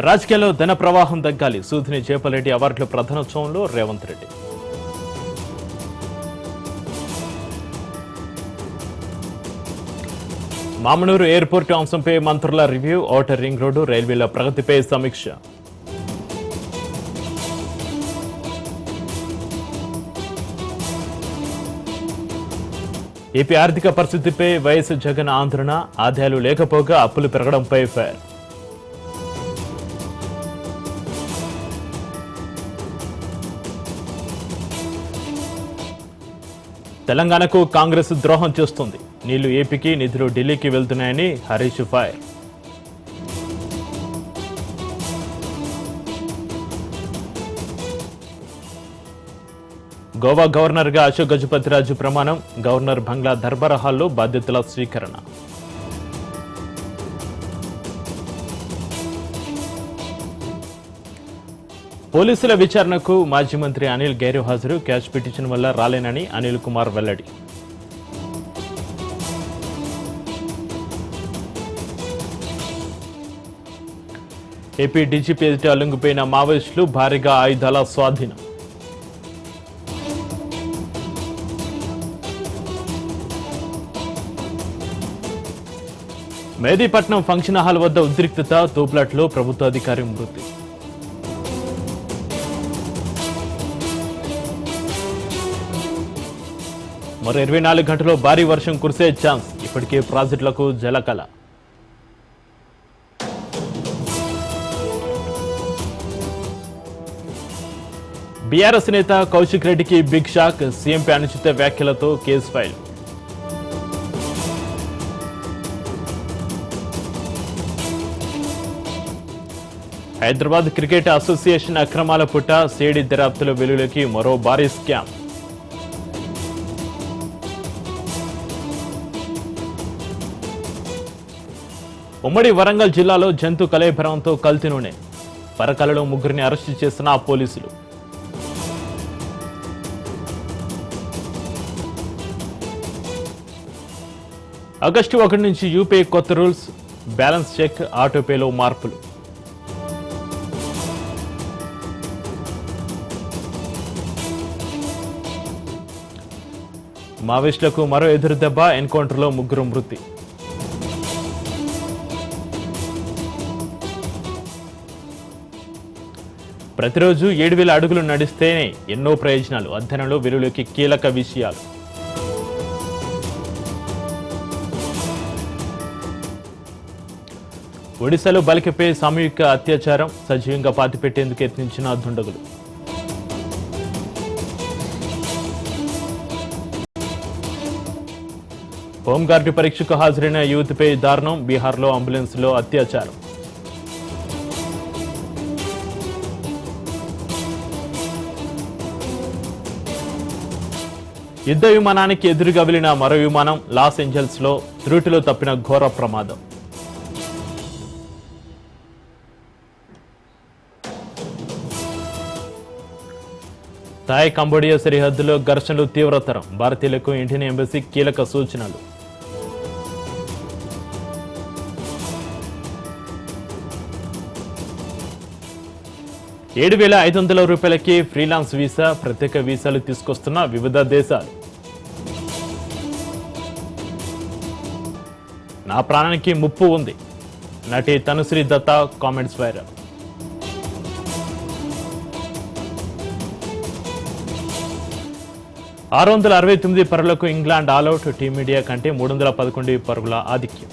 రాజకీయాల్లో ధన ప్రవాహం తగ్గాలి. సూదిని చేపలరెడ్డి అవార్డుల ప్రధానోత్సవంలో రేవంత్ రెడ్డి. మామనూరు ఎయిర్పోర్టు అంశంపై మంత్రుల రివ్యూ. ఔటర్ రింగ్ రోడ్డు, రైల్వేల ప్రగతిపై సమీక్ష. ఏపీ ఆర్థిక పరిస్థితిపై వైఎస్ జగన్ ఆందోళన. ఆదాయాలు లేకపోగా అప్పులు పెరగడంపై ఫైర్. తెలంగాణకు కాంగ్రెస్ ద్రోహం చేస్తుంది. నీళ్లు ఏపీకి, నిధులు ఢిల్లీకి వెళ్తున్నాయని హరీష్ ఫైర్. గోవా గవర్నర్గా అశోక్ గజపతిరాజు ప్రమాణం. గవర్నర్ బంగ్లా దర్బార్ హాల్లో బాధ్యతల స్వీకరణ. పోలీసుల విచారణకు మాజీ మంత్రి అనిల్ గైరు హాజరు. క్యాష్ పిటిషన్ వల్ల రాలేనని అనిల్ కుమార్ వెల్లడి. ఏపీ డీజీపీ ఎదుట లొంగిపోయిన మావోయిస్టులు, భారీగా ఆయుధాల స్వాధీనం. మేదీపట్నం ఫంక్షన్ హాల్ వద్ద ఉద్రిక్తత. తోపులాట్లో ప్రభుత్వ అధికారి మృతి. మరో 24 గంటల్లో భారీ వర్షం కురిసే ఛాన్స్. ఇప్పటికే ప్రాజెక్టులకు జలకళ. బీఆర్ఎస్ నేత కౌశిక్ రెడ్డికి బిగ్ షాక్. సీఎంపై అనుచిత వ్యాఖ్యలతో case file. Hyderabad cricket association అక్రమాల పుట్ట. సేడి దర్యాప్తుల వెలుగులోకి మరో భారీ స్కామ్. ఉమ్మడి వరంగల్ జిల్లాలో జంతు కళేబరంతో కల్తీ నూనె. పరకాలలో 3 అరెస్టు చేసిన పోలీసులు. ఆగస్టు 1 నుంచి యూపీ కొత్త రూల్స్. బ్యాలెన్స్ చెక్, ఆటోపేలో మార్పులు. మావోయిస్టులకు మరో ఎదురుదెబ్బ. ఎన్కౌంటర్లో 3 మృతి. ప్రతిరోజు 7,000 అడుగులు నడిస్తేనే ఎన్నో ప్రయోజనాలు. అధ్యయనంలో వెలుగులోకి కీలక విషయాలు. ఒడిశాలో బాలికపై సామూహిక అత్యాచారం. సజీవంగా పాతిపెట్టేందుకు యత్నించిన దుండగులు. హోంగార్డు పరీక్షకు హాజరైన యువతిపై దారుణం. బీహార్లో అంబులెన్స్లో అత్యాచారం. యుద్ధ విమానానికి ఎదురుగా వెళ్లిన మరో విమానం. లాస్ ఏంజల్స్ లో త్రుటిలో తప్పిన ఘోర ప్రమాదం. థాయ్ కంబోడియా సరిహద్దులో ఘర్షణలు తీవ్రతరం. భారతీయులకు ఇండియన్ ఎంబసీ కీలక సూచనలు. $7,500 ఫ్రీలాన్స్ వీసా. ప్రత్యేక వీసాలు తీసుకొస్తున్న వివిధ దేశాలు. నా ప్రాణానికి ముప్పు ఉంది. నటి తనుశ్రీ దత్తా కామెంట్స్ వైరల్. $669 పరుగులకు ఇంగ్లాండ్ ఆల్అౌట్. టీమిండియా కంటే 311 పరుగుల ఆధిక్యం.